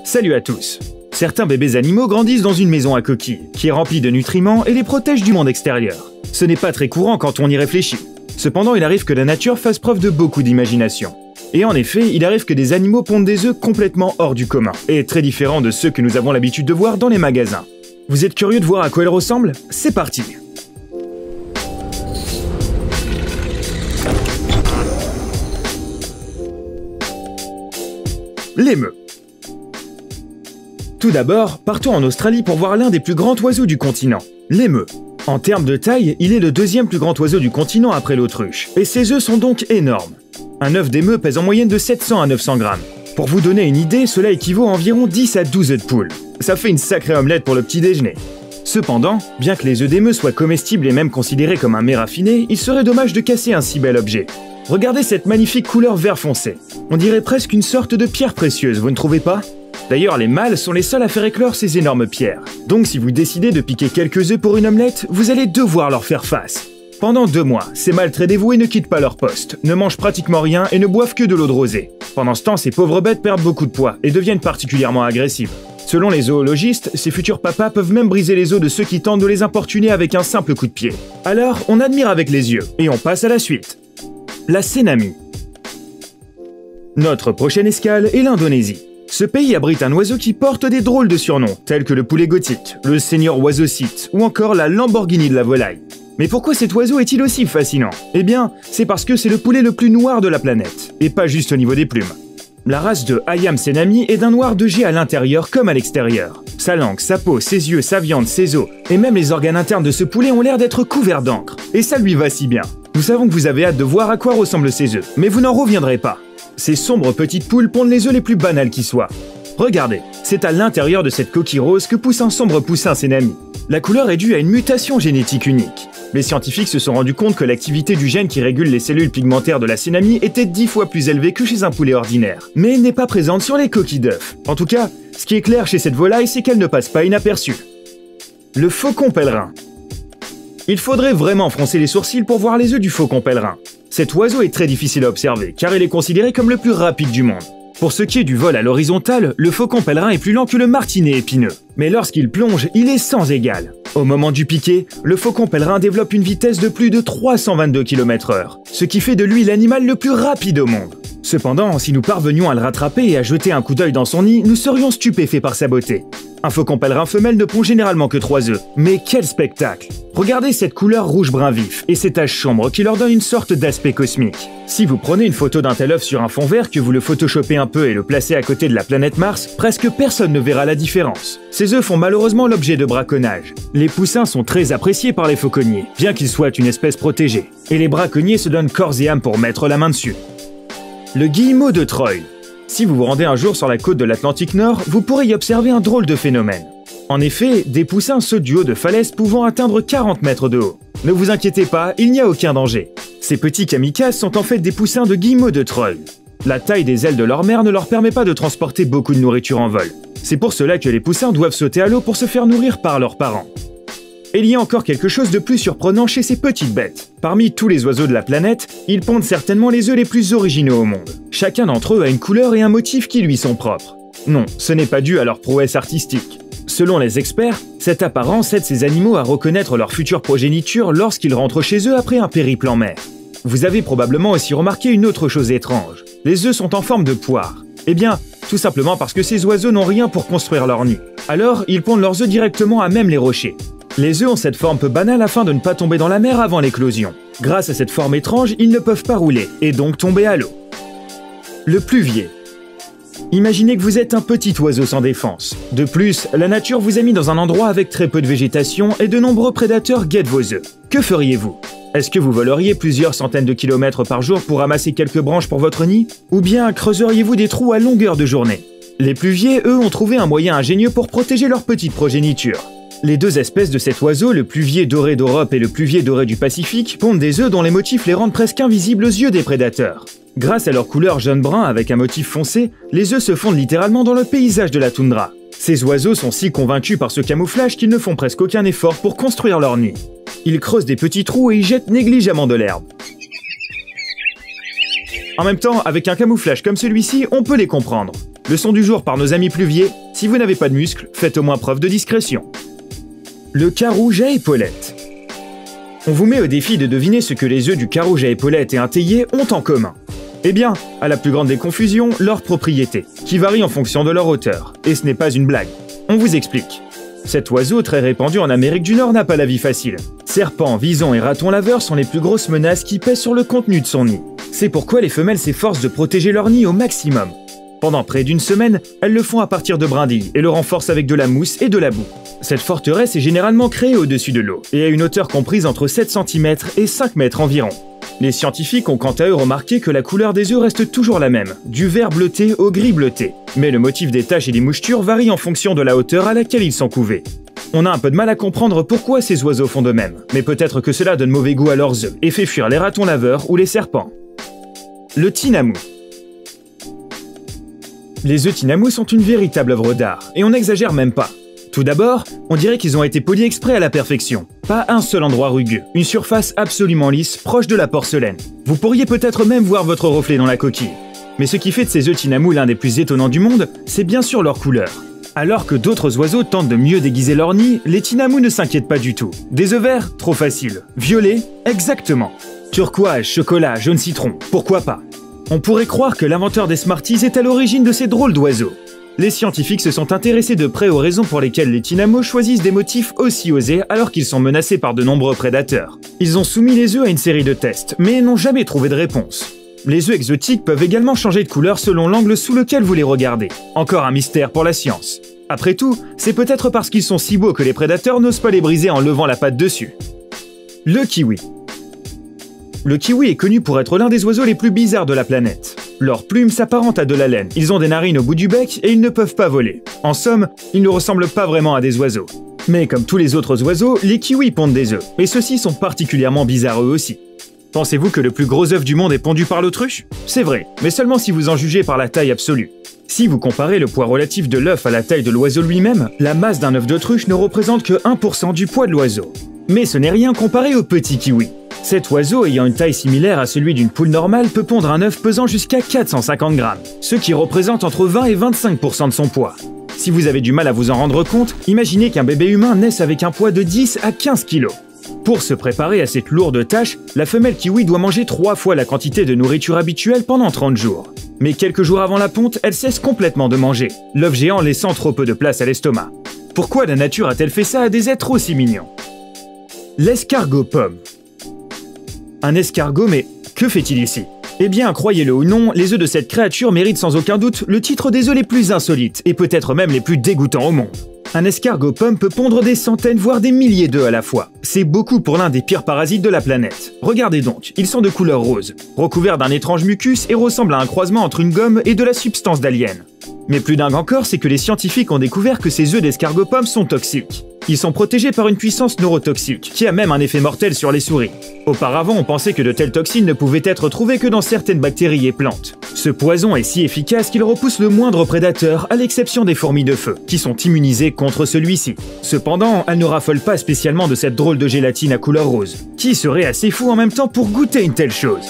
Salut à tous. Certains bébés animaux grandissent dans une maison à coquilles, qui est remplie de nutriments et les protège du monde extérieur. Ce n'est pas très courant quand on y réfléchit. Cependant, il arrive que la nature fasse preuve de beaucoup d'imagination. Et en effet, il arrive que des animaux pondent des œufs complètement hors du commun, et très différents de ceux que nous avons l'habitude de voir dans les magasins. Vous êtes curieux de voir à quoi elles ressemblent? C'est parti! L'émeu. Tout d'abord, partons en Australie pour voir l'un des plus grands oiseaux du continent, l'émeu. En termes de taille, il est le deuxième plus grand oiseau du continent après l'autruche, et ses œufs sont donc énormes. Un œuf d'émeu pèse en moyenne de 700 à 900 grammes. Pour vous donner une idée, cela équivaut à environ 10 à 12 œufs de poule. Ça fait une sacrée omelette pour le petit déjeuner. Cependant, bien que les œufs d'émeu soient comestibles et même considérés comme un mets raffiné, il serait dommage de casser un si bel objet. Regardez cette magnifique couleur vert foncé. On dirait presque une sorte de pierre précieuse, vous ne trouvez pas? D'ailleurs, les mâles sont les seuls à faire éclore ces énormes pierres. Donc si vous décidez de piquer quelques œufs pour une omelette, vous allez devoir leur faire face. Pendant 2 mois, ces mâles très dévoués ne quittent pas leur poste, ne mangent pratiquement rien et ne boivent que de l'eau de rosée. Pendant ce temps, ces pauvres bêtes perdent beaucoup de poids et deviennent particulièrement agressives. Selon les zoologistes, ces futurs papas peuvent même briser les os de ceux qui tentent de les importuner avec un simple coup de pied. Alors, on admire avec les yeux et on passe à la suite. La Cénamie. Notre prochaine escale est l'Indonésie. Ce pays abrite un oiseau qui porte des drôles de surnoms, tels que le poulet gothique, le seigneur oiseau-cite ou encore la Lamborghini de la volaille. Mais pourquoi cet oiseau est-il aussi fascinant? Eh bien, c'est parce que c'est le poulet le plus noir de la planète, et pas juste au niveau des plumes. La race de Ayam Cénamie est d'un noir de jet à l'intérieur comme à l'extérieur. Sa langue, sa peau, ses yeux, sa viande, ses os, et même les organes internes de ce poulet ont l'air d'être couverts d'encre. Et ça lui va si bien. Nous savons que vous avez hâte de voir à quoi ressemblent ces œufs, mais vous n'en reviendrez pas. Ces sombres petites poules pondent les œufs les plus banals qui soient. Regardez, c'est à l'intérieur de cette coquille rose que pousse un sombre poussin Cénamie. La couleur est due à une mutation génétique unique. Les scientifiques se sont rendus compte que l'activité du gène qui régule les cellules pigmentaires de la Cénamie était 10 fois plus élevée que chez un poulet ordinaire. Mais elle n'est pas présente sur les coquilles d'œufs. En tout cas, ce qui est clair chez cette volaille, c'est qu'elle ne passe pas inaperçue. Le faucon pèlerin. Il faudrait vraiment froncer les sourcils pour voir les œufs du faucon pèlerin. Cet oiseau est très difficile à observer, car il est considéré comme le plus rapide du monde. Pour ce qui est du vol à l'horizontale, le faucon pèlerin est plus lent que le martinet épineux. Mais lorsqu'il plonge, il est sans égal. Au moment du piqué, le faucon pèlerin développe une vitesse de plus de 322 km/h, ce qui fait de lui l'animal le plus rapide au monde. Cependant, si nous parvenions à le rattraper et à jeter un coup d'œil dans son nid, nous serions stupéfaits par sa beauté. Un faucon pèlerin femelle ne pond généralement que 3 œufs. Mais quel spectacle! Regardez cette couleur rouge-brun vif et ces taches sombres qui leur donnent une sorte d'aspect cosmique. Si vous prenez une photo d'un tel œuf sur un fond vert, que vous le photoshopez un peu et le placez à côté de la planète Mars, presque personne ne verra la différence. Ces œufs font malheureusement l'objet de braconnage. Les poussins sont très appréciés par les fauconniers, bien qu'ils soient une espèce protégée. Et les braconniers se donnent corps et âme pour mettre la main dessus. Le guillemot de Troï. Si vous vous rendez un jour sur la côte de l'Atlantique Nord, vous pourrez y observer un drôle de phénomène. En effet, des poussins sautent du haut de falaises pouvant atteindre 40 mètres de haut. Ne vous inquiétez pas, il n'y a aucun danger. Ces petits kamikazes sont en fait des poussins de guillemot de Troï. La taille des ailes de leur mère ne leur permet pas de transporter beaucoup de nourriture en vol. C'est pour cela que les poussins doivent sauter à l'eau pour se faire nourrir par leurs parents. Et il y a encore quelque chose de plus surprenant chez ces petites bêtes. Parmi tous les oiseaux de la planète, ils pondent certainement les œufs les plus originaux au monde. Chacun d'entre eux a une couleur et un motif qui lui sont propres. Non, ce n'est pas dû à leur prouesse artistique. Selon les experts, cette apparence aide ces animaux à reconnaître leur future progéniture lorsqu'ils rentrent chez eux après un périple en mer. Vous avez probablement aussi remarqué une autre chose étrange. Les œufs sont en forme de poire. Eh bien, tout simplement parce que ces oiseaux n'ont rien pour construire leur nid. Alors, ils pondent leurs œufs directement à même les rochers. Les œufs ont cette forme peu banale afin de ne pas tomber dans la mer avant l'éclosion. Grâce à cette forme étrange, ils ne peuvent pas rouler, et donc tomber à l'eau. Le pluvier. Imaginez que vous êtes un petit oiseau sans défense. De plus, la nature vous a mis dans un endroit avec très peu de végétation et de nombreux prédateurs guettent vos œufs. Que feriez-vous? Est-ce que vous voleriez plusieurs centaines de kilomètres par jour pour ramasser quelques branches pour votre nid? Ou bien creuseriez-vous des trous à longueur de journée? Les pluviers, eux, ont trouvé un moyen ingénieux pour protéger leur petite progéniture. Les deux espèces de cet oiseau, le pluvier doré d'Europe et le pluvier doré du Pacifique, pondent des œufs dont les motifs les rendent presque invisibles aux yeux des prédateurs. Grâce à leur couleur jaune-brun avec un motif foncé, les œufs se fondent littéralement dans le paysage de la toundra. Ces oiseaux sont si convaincus par ce camouflage qu'ils ne font presque aucun effort pour construire leur nid. Ils creusent des petits trous et y jettent négligemment de l'herbe. En même temps, avec un camouflage comme celui-ci, on peut les comprendre. Leçon du jour par nos amis pluviers, si vous n'avez pas de muscles, faites au moins preuve de discrétion. Le carouge à épaulettes. On vous met au défi de deviner ce que les œufs du carouge à épaulettes et un théier ont en commun. Eh bien, à la plus grande des confusions, leur propriété, qui varie en fonction de leur hauteur. Et ce n'est pas une blague. On vous explique. Cet oiseau, très répandu en Amérique du Nord, n'a pas la vie facile. Serpents, visons et ratons laveurs sont les plus grosses menaces qui pèsent sur le contenu de son nid. C'est pourquoi les femelles s'efforcent de protéger leur nid au maximum. Pendant près d'une semaine, elles le font à partir de brindilles et le renforcent avec de la mousse et de la boue. Cette forteresse est généralement créée au-dessus de l'eau et a une hauteur comprise entre 7 cm et 5 mètres environ. Les scientifiques ont quant à eux remarqué que la couleur des œufs reste toujours la même, du vert bleuté au gris bleuté. Mais le motif des taches et des mouchetures varie en fonction de la hauteur à laquelle ils sont couvés. On a un peu de mal à comprendre pourquoi ces oiseaux font de même, mais peut-être que cela donne mauvais goût à leurs œufs et fait fuir les ratons laveurs ou les serpents. Le tinamou. Les œufs tinamou sont une véritable œuvre d'art, et on n'exagère même pas. Tout d'abord, on dirait qu'ils ont été polis exprès à la perfection. Pas un seul endroit rugueux, une surface absolument lisse, proche de la porcelaine. Vous pourriez peut-être même voir votre reflet dans la coquille. Mais ce qui fait de ces œufs tinamou l'un des plus étonnants du monde, c'est bien sûr leur couleur. Alors que d'autres oiseaux tentent de mieux déguiser leur nid, les tinamous ne s'inquiètent pas du tout. Des œufs verts? Trop facile. Violet? Exactement. Turquoise, chocolat, jaune citron, pourquoi pas? On pourrait croire que l'inventeur des Smarties est à l'origine de ces drôles d'oiseaux. Les scientifiques se sont intéressés de près aux raisons pour lesquelles les tinamous choisissent des motifs aussi osés alors qu'ils sont menacés par de nombreux prédateurs. Ils ont soumis les œufs à une série de tests, mais n'ont jamais trouvé de réponse. Les œufs exotiques peuvent également changer de couleur selon l'angle sous lequel vous les regardez. Encore un mystère pour la science. Après tout, c'est peut-être parce qu'ils sont si beaux que les prédateurs n'osent pas les briser en levant la patte dessus. Le kiwi. Le kiwi est connu pour être l'un des oiseaux les plus bizarres de la planète. Leurs plumes s'apparentent à de la laine, ils ont des narines au bout du bec et ils ne peuvent pas voler. En somme, ils ne ressemblent pas vraiment à des oiseaux. Mais comme tous les autres oiseaux, les kiwis pondent des œufs, et ceux-ci sont particulièrement bizarres eux aussi. Pensez-vous que le plus gros œuf du monde est pondu par l'autruche? C'est vrai, mais seulement si vous en jugez par la taille absolue. Si vous comparez le poids relatif de l'œuf à la taille de l'oiseau lui-même, la masse d'un œuf d'autruche ne représente que 1% du poids de l'oiseau. Mais ce n'est rien comparé au petit kiwi. Cet oiseau, ayant une taille similaire à celui d'une poule normale, peut pondre un œuf pesant jusqu'à 450 grammes, ce qui représente entre 20 et 25% de son poids. Si vous avez du mal à vous en rendre compte, imaginez qu'un bébé humain naisse avec un poids de 10 à 15 kg. Pour se préparer à cette lourde tâche, la femelle kiwi doit manger 3 fois la quantité de nourriture habituelle pendant 30 jours. Mais quelques jours avant la ponte, elle cesse complètement de manger, l'œuf géant laissant trop peu de place à l'estomac. Pourquoi la nature a-t-elle fait ça à des êtres aussi mignons? L'escargot pomme. Un escargot, mais que fait-il ici? Eh bien, croyez-le ou non, les œufs de cette créature méritent sans aucun doute le titre des œufs les plus insolites et peut-être même les plus dégoûtants au monde. Un escargot pomme peut pondre des centaines voire des milliers d'œufs à la fois. C'est beaucoup pour l'un des pires parasites de la planète. Regardez donc, ils sont de couleur rose, recouverts d'un étrange mucus et ressemblent à un croisement entre une gomme et de la substance d'alien. Mais plus dingue encore, c'est que les scientifiques ont découvert que ces œufs d'escargot pomme sont toxiques. Ils sont protégés par une puissance neurotoxique, qui a même un effet mortel sur les souris. Auparavant, on pensait que de telles toxines ne pouvaient être trouvées que dans certaines bactéries et plantes. Ce poison est si efficace qu'il repousse le moindre prédateur, à l'exception des fourmis de feu, qui sont immunisées contre celui-ci. Cependant, elles ne raffolent pas spécialement de cette drôle de gélatine à couleur rose. Qui serait assez fou en même temps pour goûter une telle chose?